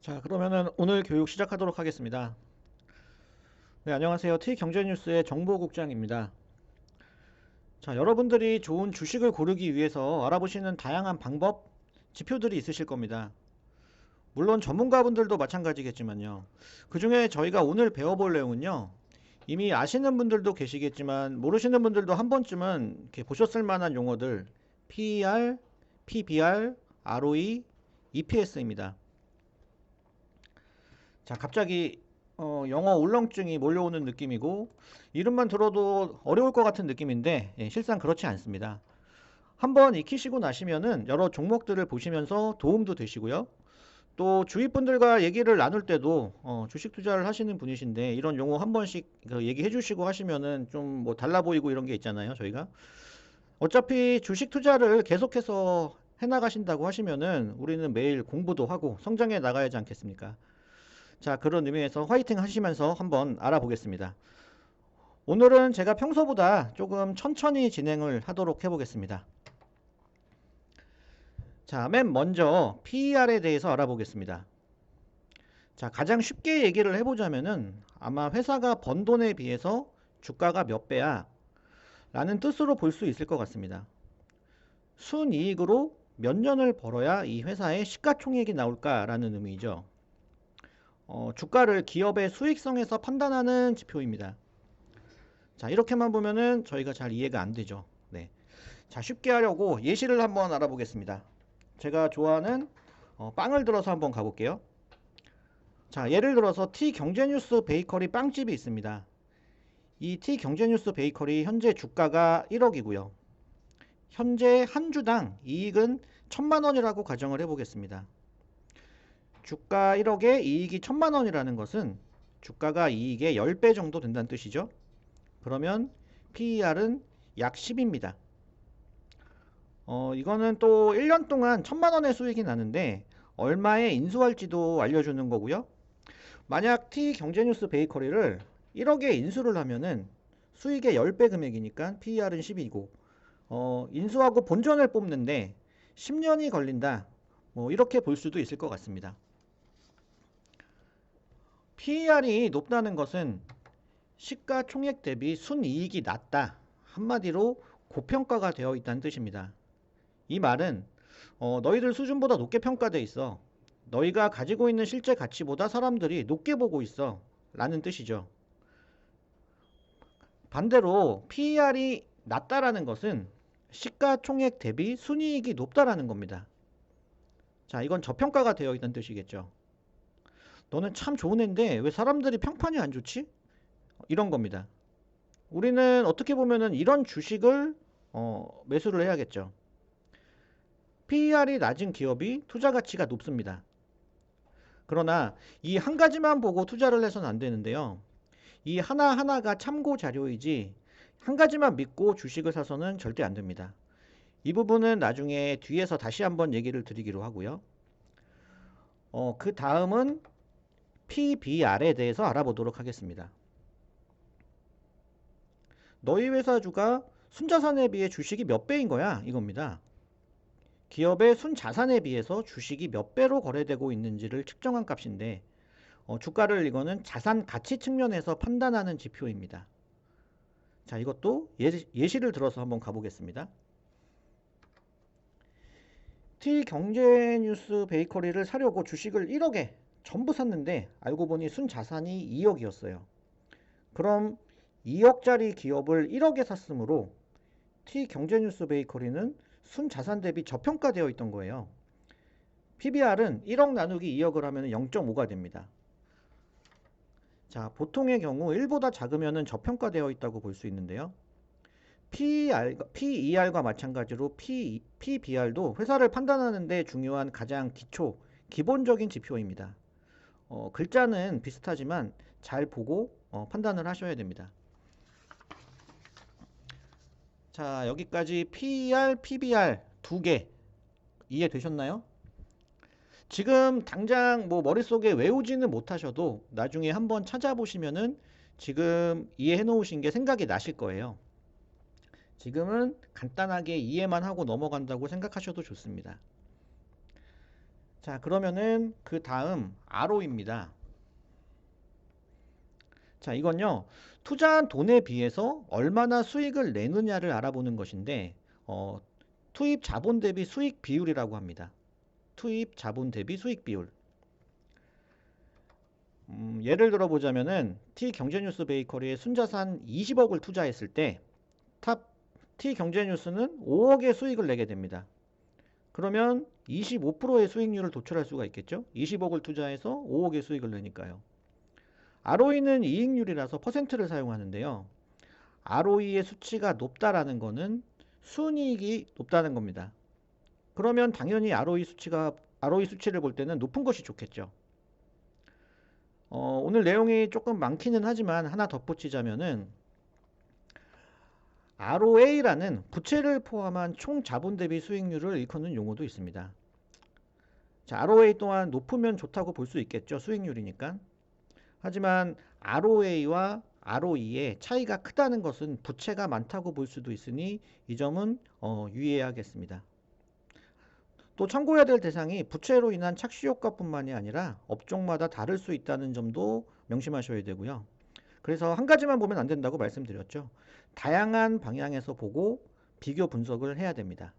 자, 그러면은 오늘 교육 시작하도록 하겠습니다. 네, 안녕하세요. T경제뉴스의 정보국장입니다. 자, 여러분들이 좋은 주식을 고르기 위해서 알아보시는 다양한 방법, 지표들이 있으실 겁니다. 물론 전문가분들도 마찬가지겠지만요. 그 중에 저희가 오늘 배워볼 내용은요. 이미 아시는 분들도 계시겠지만 모르시는 분들도 한 번쯤은 이렇게 보셨을 만한 용어들 PER, PBR, ROE, EPS입니다. 자, 갑자기 영어 울렁증이 몰려오는 느낌이고 이름만 들어도 어려울 것 같은 느낌인데 실상 그렇지 않습니다. 한번 익히시고 나시면은 여러 종목들을 보시면서 도움도 되시고요. 또 주위 분들과 얘기를 나눌 때도 주식 투자를 하시는 분이신데 이런 용어 한 번씩 얘기해 주시고 하시면은 좀 뭐 달라 보이고 이런 게 있잖아요, 저희가. 어차피 주식 투자를 계속해서 해 나가신다고 하시면은 우리는 매일 공부도 하고 성장해 나가야지 않겠습니까? 자, 그런 의미에서 화이팅 하시면서 한번 알아보겠습니다. 오늘은 제가 평소보다 조금 천천히 진행을 하도록 해보겠습니다. 자, 맨 먼저 PER에 대해서 알아보겠습니다. 자, 가장 쉽게 얘기를 해보자면은 아마 회사가 번 돈에 비해서 주가가 몇 배야 라는 뜻으로 볼 수 있을 것 같습니다. 순이익으로 몇 년을 벌어야 이 회사의 시가총액이 나올까라는 의미죠. 주가를 기업의 수익성에서 판단하는 지표입니다. 자, 이렇게만 보면은 저희가 잘 이해가 안 되죠. 네. 자, 쉽게 하려고 예시를 한번 알아보겠습니다. 제가 좋아하는 빵을 들어서 한번 가볼게요. 자, 예를 들어서 T경제뉴스 베이커리 빵집이 있습니다. 이 T경제뉴스 베이커리 현재 주가가 1억이고요. 현재 한 주당 이익은 1000만 원이라고 가정을 해보겠습니다. 주가 1억에 이익이 1000만 원이라는 것은 주가가 이익의 10배 정도 된다는 뜻이죠. 그러면 PER은 약 10입니다. 이거는 또 1년 동안 1000만 원의 수익이 나는데 얼마에 인수할지도 알려주는 거고요. 만약 T경제뉴스 베이커리를 1억에 인수를 하면은 수익의 10배 금액이니까 PER은 10이고 인수하고 본전을 뽑는데 10년이 걸린다. 뭐 이렇게 볼 수도 있을 것 같습니다. PER이 높다는 것은 시가총액 대비 순이익이 낮다. 한마디로 고평가가 되어 있다는 뜻입니다. 이 말은 너희들 수준보다 높게 평가돼 있어. 너희가 가지고 있는 실제 가치보다 사람들이 높게 보고 있어. 라는 뜻이죠. 반대로 PER이 낮다라는 것은 시가총액 대비 순이익이 높다라는 겁니다. 자, 이건 저평가가 되어 있다는 뜻이겠죠. 너는 참 좋은 애인데 왜 사람들이 평판이 안 좋지? 이런 겁니다. 우리는 어떻게 보면은 이런 주식을 매수를 해야겠죠. PER이 낮은 기업이 투자 가치가 높습니다. 그러나 이 한 가지만 보고 투자를 해서는 안 되는데요. 이 하나하나가 참고 자료이지 한 가지만 믿고 주식을 사서는 절대 안 됩니다. 이 부분은 나중에 뒤에서 다시 한번 얘기를 드리기로 하고요. 그 다음은 PBR에 대해서 알아보도록 하겠습니다. 너희 회사 주가 순자산에 비해 주식이 몇 배인 거야? 이겁니다. 기업의 순자산에 비해서 주식이 몇 배로 거래되고 있는지를 측정한 값인데 주가를 이거는 자산 가치 측면에서 판단하는 지표입니다. 자, 이것도 예시를 들어서 한번 가보겠습니다. T경제뉴스 베이커리를 사려고 주식을 1억에 전부 샀는데 알고 보니 순자산이 2억이었어요. 그럼 2억짜리 기업을 1억에 샀으므로 T경제뉴스 베이커리는 순자산 대비 저평가되어 있던 거예요. PBR은 1억 나누기 2억을 하면 0.5가 됩니다. 자, 보통의 경우 1보다 작으면 저평가되어 있다고 볼 수 있는데요. PER과 마찬가지로 PBR도 회사를 판단하는 데 중요한 가장 기본적인 지표입니다. 글자는 비슷하지만 잘 보고 판단을 하셔야 됩니다. 자, 여기까지 PER, PBR 두 개 이해되셨나요? 지금 당장 뭐 머릿속에 외우지는 못하셔도 나중에 한번 찾아보시면은 지금 이해해 놓으신 게 생각이 나실 거예요. 지금은 간단하게 이해만 하고 넘어간다고 생각하셔도 좋습니다. 자, 그러면은 그 다음 ROE입니다. 자, 이건요, 투자한 돈에 비해서 얼마나 수익을 내느냐를 알아보는 것인데, 투입 자본 대비 수익 비율이라고 합니다. 투입 자본 대비 수익 비율. 예를 들어 보자면은 T 경제뉴스 베이커리에 순자산 20억을 투자했을 때 탑 T 경제뉴스는 5억의 수익을 내게 됩니다. 그러면 25%의 수익률을 도출할 수가 있겠죠? 20억을 투자해서 5억의 수익을 내니까요. ROE는 이익률이라서 퍼센트를 사용하는데요. ROE의 수치가 높다라는 거는 순이익이 높다는 겁니다. 그러면 당연히 ROE 수치를 볼 때는 높은 것이 좋겠죠. 오늘 내용이 조금 많기는 하지만 하나 덧붙이자면은 ROA라는 부채를 포함한 총 자본 대비 수익률을 일컫는 용어도 있습니다. 자, ROA 또한 높으면 좋다고 볼 수 있겠죠. 수익률이니까. 하지만 ROA와 ROE의 차이가 크다는 것은 부채가 많다고 볼 수도 있으니 이 점은 유의해야겠습니다. 또 참고해야 될 대상이 부채로 인한 착시 효과뿐만이 아니라 업종마다 다를 수 있다는 점도 명심하셔야 되고요. 그래서 한 가지만 보면 안 된다고 말씀드렸죠. 다양한 방향에서 보고 비교 분석을 해야 됩니다.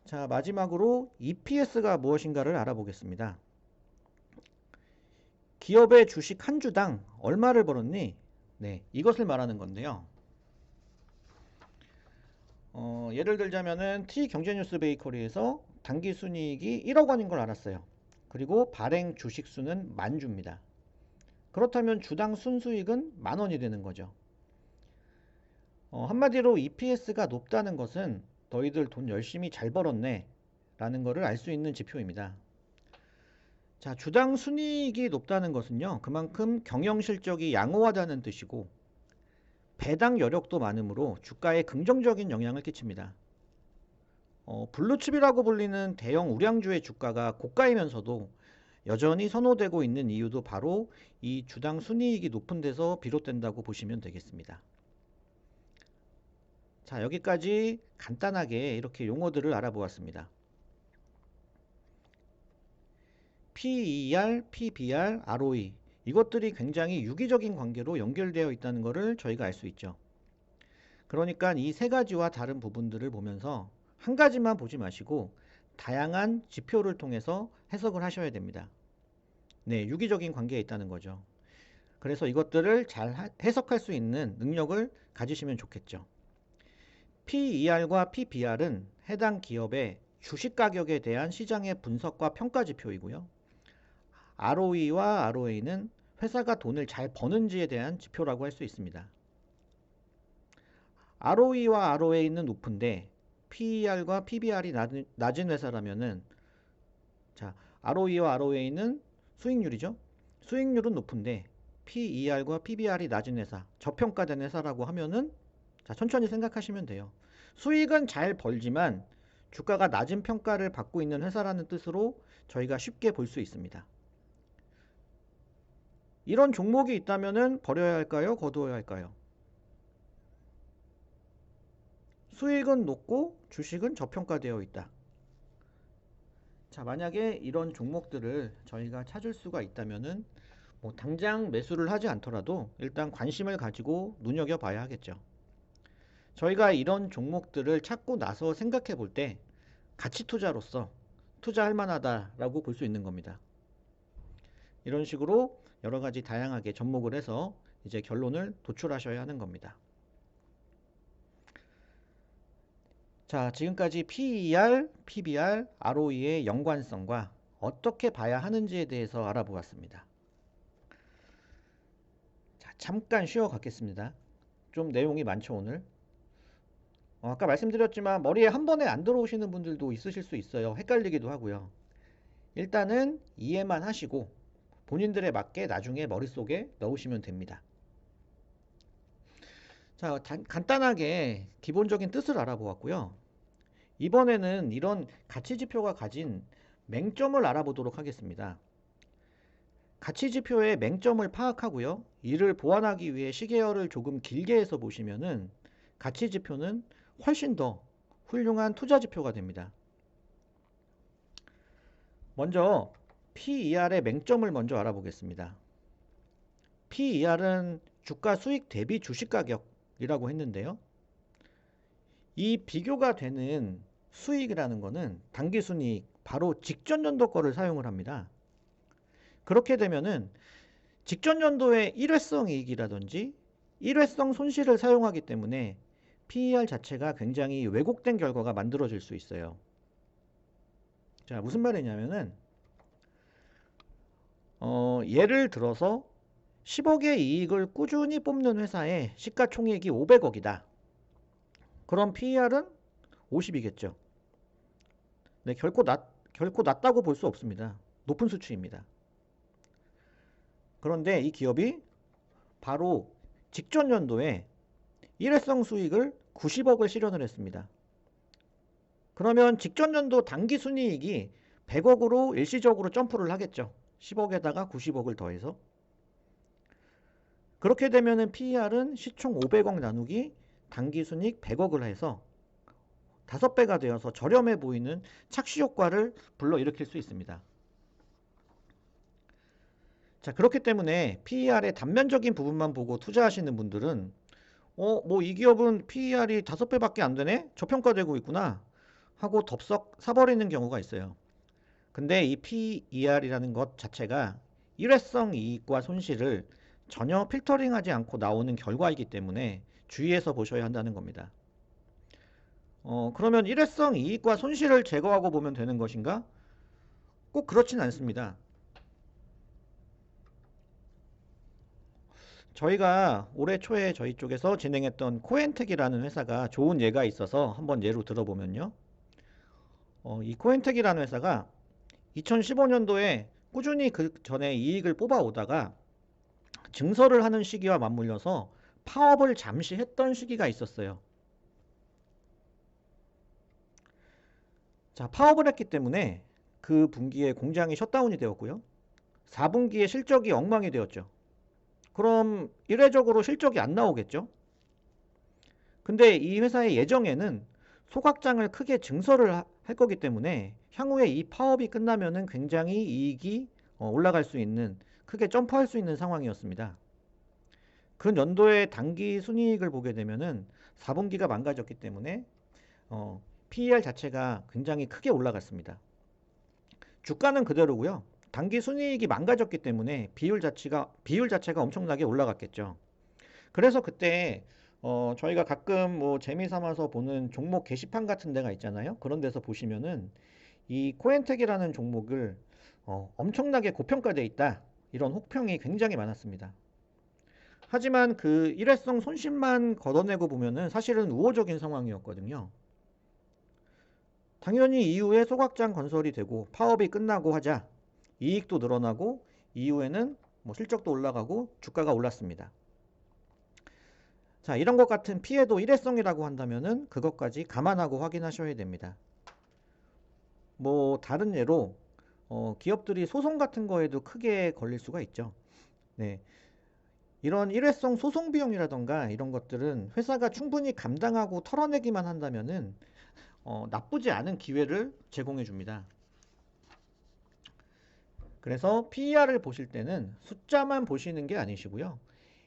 자, 마지막으로 EPS가 무엇인가를 알아보겠습니다. 기업의 주식 한 주당 얼마를 벌었니? 네, 이것을 말하는 건데요. 예를 들자면은 T 경제뉴스 베이커리에서 당기 순이익이 1억 원인 걸 알았어요. 그리고 발행 주식 수는 10,000주입니다. 그렇다면 주당 순수익은 10,000원이 되는 거죠. 한마디로 EPS가 높다는 것은 너희들 돈 열심히 잘 벌었네 라는 것을 알 수 있는 지표입니다. 자, 주당 순이익이 높다는 것은요, 그만큼 경영 실적이 양호하다는 뜻이고 배당 여력도 많으므로 주가에 긍정적인 영향을 끼칩니다. 블루칩이라고 불리는 대형 우량주의 주가가 고가이면서도 여전히 선호되고 있는 이유도 바로 이 주당 순이익이 높은 데서 비롯된다고 보시면 되겠습니다. 자, 여기까지 간단하게 이렇게 용어들을 알아보았습니다. PER, PBR, ROE 이것들이 굉장히 유기적인 관계로 연결되어 있다는 것을 저희가 알 수 있죠. 그러니까 이 세 가지와 다른 부분들을 보면서 한 가지만 보지 마시고 다양한 지표를 통해서 해석을 하셔야 됩니다. 네, 유기적인 관계에 있다는 거죠. 그래서 이것들을 잘 해석할 수 있는 능력을 가지시면 좋겠죠. PER과 PBR은 해당 기업의 주식 가격에 대한 시장의 분석과 평가 지표이고요. ROE와 ROA는 회사가 돈을 잘 버는지에 대한 지표라고 할 수 있습니다. ROE와 ROA는 높은데 PER과 PBR이 낮은 회사라면은 자, ROE와 ROA는 수익률이죠. 수익률은 높은데 PER과 PBR이 낮은 회사, 저평가된 회사라고 하면은 자, 천천히 생각하시면 돼요. 수익은 잘 벌지만 주가가 낮은 평가를 받고 있는 회사라는 뜻으로 저희가 쉽게 볼 수 있습니다. 이런 종목이 있다면은 버려야 할까요? 거두어야 할까요? 수익은 높고 주식은 저평가되어 있다. 자, 만약에 이런 종목들을 저희가 찾을 수가 있다면은 뭐 당장 매수를 하지 않더라도 일단 관심을 가지고 눈여겨봐야 하겠죠. 저희가 이런 종목들을 찾고 나서 생각해 볼 때 가치 투자로서 투자할 만하다라고 볼 수 있는 겁니다. 이런 식으로 여러 가지 다양하게 접목을 해서 이제 결론을 도출하셔야 하는 겁니다. 자, 지금까지 PER, PBR, ROE의 연관성과 어떻게 봐야 하는지에 대해서 알아보았습니다. 자, 잠깐 쉬어 갖겠습니다. 좀 내용이 많죠, 오늘. 아까 말씀드렸지만 머리에 한 번에 안 들어오시는 분들도 있으실 수 있어요. 헷갈리기도 하고요. 일단은 이해만 하시고 본인들에 맞게 나중에 머릿속에 넣으시면 됩니다. 자, 간단하게 기본적인 뜻을 알아보았고요. 이번에는 이런 가치지표가 가진 맹점을 알아보도록 하겠습니다. 가치지표의 맹점을 파악하고요. 이를 보완하기 위해 시계열을 조금 길게 해서 보시면은 가치지표는 훨씬 더 훌륭한 투자지표가 됩니다. 먼저 PER의 맹점을 먼저 알아보겠습니다. PER은 주가 수익 대비 주식 가격이라고 했는데요. 이 비교가 되는 수익이라는 것은 당기순이익, 바로 직전 연도 거를 사용을 합니다. 그렇게 되면은 직전 연도의 일회성 이익이라든지 일회성 손실을 사용하기 때문에 PER 자체가 굉장히 왜곡된 결과가 만들어질 수 있어요. 자, 무슨 말이냐면은 예를 들어서 10억의 이익을 꾸준히 뽑는 회사의 시가총액이 500억이다. 그럼 PER은 50이겠죠. 네, 결코 낮다고 볼 수 없습니다. 높은 수치입니다. 그런데 이 기업이 바로 직전 연도에 일회성 수익을 90억을 실현을 했습니다. 그러면 직전 연도 당기 순이익이 100억으로 일시적으로 점프를 하겠죠. 10억에다가 90억을 더해서. 그렇게 되면은 PER은 시총 500억 나누기 당기 순이익 100억을 해서 5배가 되어서 저렴해 보이는 착시 효과를 불러일으킬 수 있습니다. 자, 그렇기 때문에 PER의 단면적인 부분만 보고 투자하시는 분들은 뭐 이 기업은 PER이 5배밖에 안 되네? 저평가되고 있구나 하고 덥석 사버리는 경우가 있어요. 근데 이 PER이라는 것 자체가 일회성 이익과 손실을 전혀 필터링하지 않고 나오는 결과이기 때문에 주의해서 보셔야 한다는 겁니다. 그러면 일회성 이익과 손실을 제거하고 보면 되는 것인가? 꼭 그렇진 않습니다. 저희가 올해 초에 저희 쪽에서 진행했던 코엔텍이라는 회사가 좋은 예가 있어서 한번 예로 들어보면요. 이 코엔텍이라는 회사가 2015년도에 꾸준히 그 전에 이익을 뽑아오다가 증설을 하는 시기와 맞물려서 파업을 잠시 했던 시기가 있었어요. 자, 파업을 했기 때문에 그 분기에 공장이 셧다운이 되었고요. 4분기에 실적이 엉망이 되었죠. 그럼 일회적으로 실적이 안 나오겠죠? 근데 이 회사의 예정에는 소각장을 크게 증설을 할 거기 때문에 향후에 이 파업이 끝나면은 굉장히 이익이 올라갈 수 있는, 크게 점프할 수 있는 상황이었습니다. 그 연도의 당기 순이익을 보게 되면은 4분기가 망가졌기 때문에 PER 자체가 굉장히 크게 올라갔습니다. 주가는 그대로고요. 당기 순이익이 망가졌기 때문에 비율 자체가 엄청나게 올라갔겠죠. 그래서 그때 저희가 가끔 뭐 재미 삼아서 보는 종목 게시판 같은 데가 있잖아요. 그런 데서 보시면은 이 코엔텍이라는 종목을 엄청나게 고평가돼 있다. 이런 혹평이 굉장히 많았습니다. 하지만 그 일회성 손실만 걷어내고 보면은 사실은 우호적인 상황이었거든요. 당연히 이후에 소각장 건설이 되고 파업이 끝나고 하자 이익도 늘어나고 이후에는 뭐 실적도 올라가고 주가가 올랐습니다. 자, 이런 것 같은 피해도 일회성이라고 한다면은 그것까지 감안하고 확인하셔야 됩니다. 뭐 다른 예로 기업들이 소송 같은 거에도 크게 걸릴 수가 있죠. 네. 이런 일회성 소송 비용이라던가 이런 것들은 회사가 충분히 감당하고 털어내기만 한다면은 나쁘지 않은 기회를 제공해 줍니다. 그래서 PER을 보실 때는 숫자만 보시는 게 아니시고요.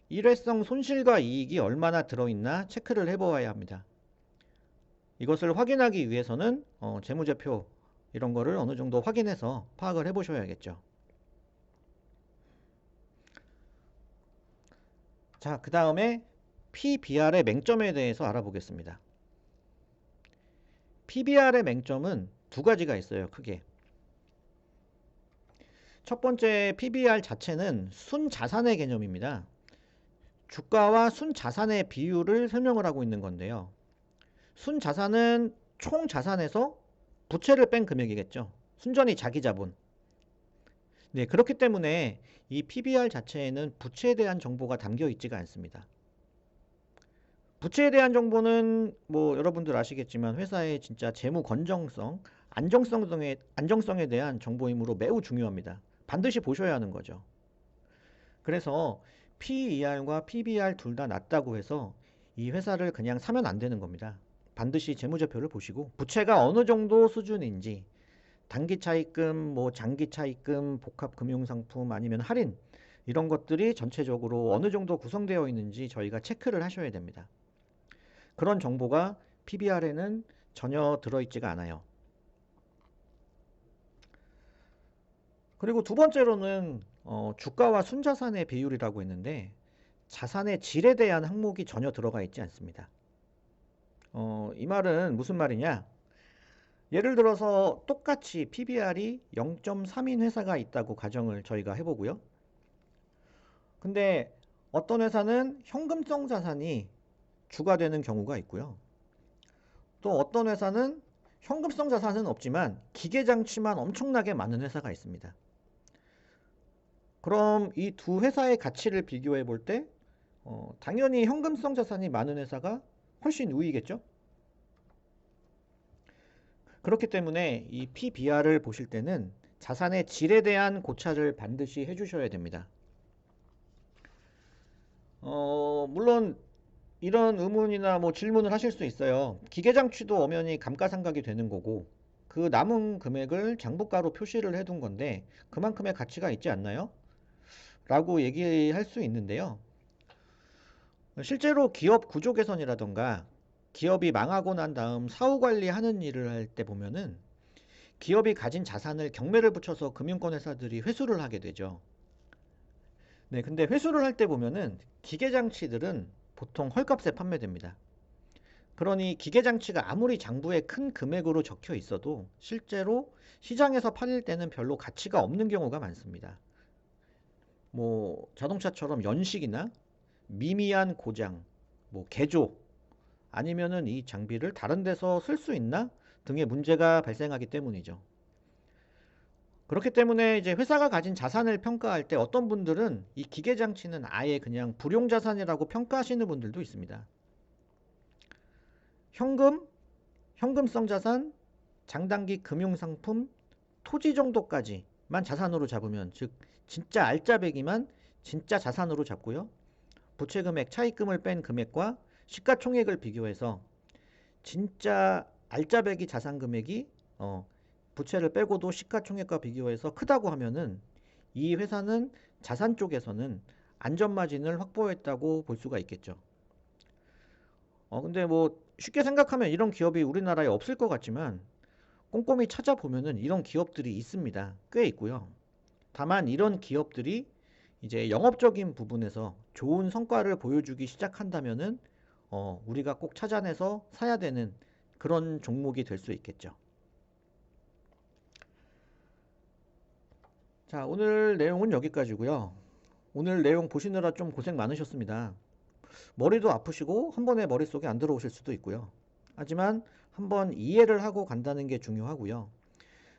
일회성 손실과 이익이 얼마나 들어있나 체크를 해보아야 합니다. 이것을 확인하기 위해서는 재무제표 이런 거를 어느 정도 확인해서 파악을 해보셔야겠죠. 자, 그 다음에 PBR의 맹점에 대해서 알아보겠습니다. PBR의 맹점은 두 가지가 있어요, 크게. 첫 번째, PBR 자체는 순자산의 개념입니다. 주가와 순자산의 비율을 설명을 하고 있는 건데요. 순자산은 총 자산에서 부채를 뺀 금액이겠죠. 순전히 자기 자본. 네, 그렇기 때문에 이 PBR 자체에는 부채에 대한 정보가 담겨 있지가 않습니다. 부채에 대한 정보는 뭐 여러분들 아시겠지만 회사의 진짜 재무 건정성, 안정성에 대한 정보이므로 매우 중요합니다. 반드시 보셔야 하는 거죠. 그래서 PER과 PBR 둘 다 낮다고 해서 이 회사를 그냥 사면 안 되는 겁니다. 반드시 재무제표를 보시고 부채가 어느 정도 수준인지, 단기 차입금, 뭐 장기 차입금, 복합 금융상품 아니면 할인 이런 것들이 전체적으로 어느 정도 구성되어 있는지 저희가 체크를 하셔야 됩니다. 그런 정보가 PBR에는 전혀 들어있지가 않아요. 그리고 두 번째로는 주가와 순자산의 비율이라고 했는데 자산의 질에 대한 항목이 전혀 들어가 있지 않습니다. 이 말은 무슨 말이냐? 예를 들어서 똑같이 PBR이 0.3인 회사가 있다고 가정을 저희가 해보고요. 근데 어떤 회사는 현금성 자산이 주가 되는 경우가 있고요. 또 어떤 회사는 현금성 자산은 없지만 기계장치만 엄청나게 많은 회사가 있습니다. 그럼 이 두 회사의 가치를 비교해 볼 때 당연히 현금성 자산이 많은 회사가 훨씬 우위겠죠? 그렇기 때문에 이 PBR을 보실 때는 자산의 질에 대한 고찰을 반드시 해주셔야 됩니다. 물론 이런 의문이나 뭐 질문을 하실 수 있어요. 기계장치도 엄연히 감가상각이 되는 거고 그 남은 금액을 장부가로 표시를 해둔 건데 그만큼의 가치가 있지 않나요? 라고 얘기할 수 있는데요. 실제로 기업 구조 개선이라던가 기업이 망하고 난 다음 사후 관리하는 일을 할 때 보면은 기업이 가진 자산을 경매를 붙여서 금융권 회사들이 회수를 하게 되죠. 네, 근데 회수를 할 때 보면은 기계장치들은 보통 헐값에 판매됩니다. 그러니 기계장치가 아무리 장부에 큰 금액으로 적혀 있어도 실제로 시장에서 팔릴 때는 별로 가치가 없는 경우가 많습니다. 뭐 자동차처럼 연식이나 미미한 고장, 뭐 개조, 아니면은 이 장비를 다른 데서 쓸 수 있나 등의 문제가 발생하기 때문이죠. 그렇기 때문에 이제 회사가 가진 자산을 평가할 때 어떤 분들은 이 기계장치는 아예 그냥 불용자산이라고 평가하시는 분들도 있습니다. 현금, 현금성 자산, 장단기 금융상품, 토지 정도까지만 자산으로 잡으면, 즉 진짜 알짜배기만 진짜 자산으로 잡고요. 부채금액, 차입금을 뺀 금액과 시가총액을 비교해서 진짜 알짜배기 자산 금액이 부채를 빼고도 시가총액과 비교해서 크다고 하면은 이 회사는 자산 쪽에서는 안전마진을 확보했다고 볼 수가 있겠죠. 근데 뭐 쉽게 생각하면 이런 기업이 우리나라에 없을 것 같지만 꼼꼼히 찾아보면은 이런 기업들이 있습니다. 꽤 있고요. 다만 이런 기업들이 이제 영업적인 부분에서 좋은 성과를 보여주기 시작한다면은 우리가 꼭 찾아내서 사야 되는 그런 종목이 될 수 있겠죠. 자, 오늘 내용은 여기까지고요. 오늘 내용 보시느라 좀 고생 많으셨습니다. 머리도 아프시고 한 번에 머릿속에 안 들어오실 수도 있고요. 하지만 한번 이해를 하고 간다는 게 중요하고요.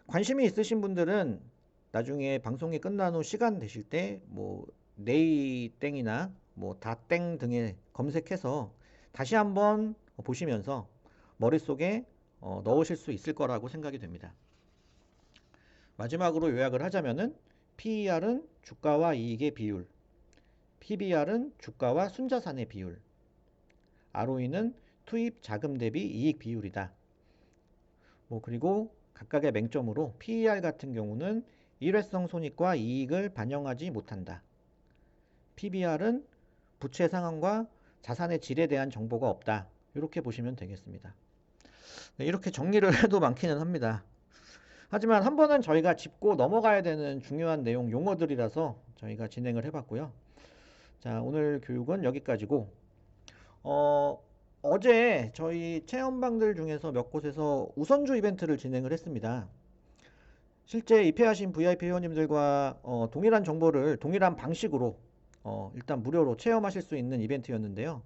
관심이 있으신 분들은 나중에 방송이 끝난 후 시간 되실 때 뭐 네이땡이나 뭐 다땡 등에 검색해서 다시 한번 보시면서 머릿속에 넣으실 수 있을 거라고 생각이 됩니다. 마지막으로 요약을 하자면은 PER은 주가와 이익의 비율, PBR은 주가와 순자산의 비율, ROE는 투입 자금 대비 이익 비율이다. 뭐 그리고 각각의 맹점으로 PER 같은 경우는 일회성 손익과 이익을 반영하지 못한다. PBR은 부채 상황과 자산의 질에 대한 정보가 없다. 이렇게 보시면 되겠습니다. 네, 이렇게 정리를 해도 많기는 합니다. 하지만 한 번은 저희가 짚고 넘어가야 되는 중요한 내용 용어들이라서 저희가 진행을 해봤고요. 자, 오늘 교육은 여기까지고 어제 저희 체험방들 중에서 몇 곳에서 우선주 이벤트를 진행을 했습니다. 실제 입회하신 VIP 회원님들과 동일한 정보를 동일한 방식으로 일단 무료로 체험하실 수 있는 이벤트였는데요.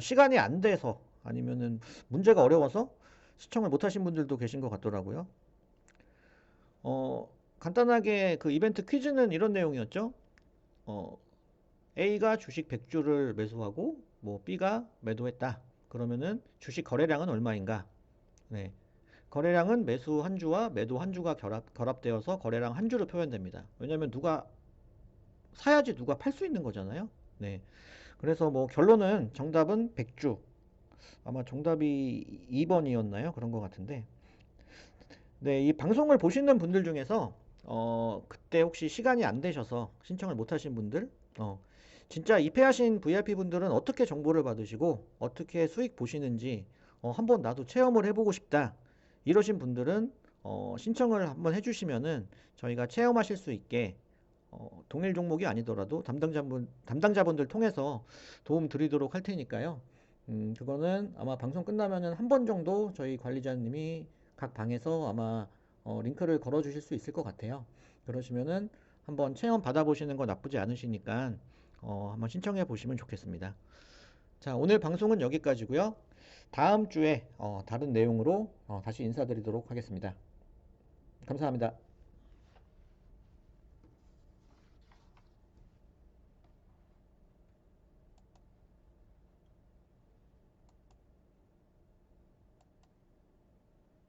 시간이 안 돼서 아니면은 문제가 어려워서 시청을 못 하신 분들도 계신 것 같더라고요. 간단하게 그 이벤트 퀴즈는 이런 내용이었죠. A가 주식 100주를 매수하고 뭐 B가 매도했다. 그러면은 주식 거래량은 얼마인가? 네. 거래량은 매수 한 주와 매도 한 주가 결합되어서 거래량 한 주로 표현됩니다. 왜냐면 누가 사야지 누가 팔 수 있는 거잖아요. 네. 그래서 뭐 결론은 정답은 100주. 아마 정답이 2번이었나요? 그런 것 같은데. 네, 이 방송을 보시는 분들 중에서 그때 혹시 시간이 안 되셔서 신청을 못 하신 분들, 진짜 입회하신 VIP 분들은 어떻게 정보를 받으시고 어떻게 수익 보시는지 한번 나도 체험을 해보고 싶다. 이러신 분들은 신청을 한번 해주시면은 저희가 체험하실 수 있게 동일 종목이 아니더라도 담당자분들 통해서 도움 드리도록 할 테니까요. 그거는 아마 방송 끝나면은 한 번 정도 저희 관리자님이 각 방에서 아마 링크를 걸어 주실 수 있을 것 같아요. 그러시면은 한번 체험 받아보시는 거 나쁘지 않으시니까 한번 신청해 보시면 좋겠습니다. 자, 오늘 방송은 여기까지고요. 다음 주에 다른 내용으로 다시 인사드리도록 하겠습니다. 감사합니다.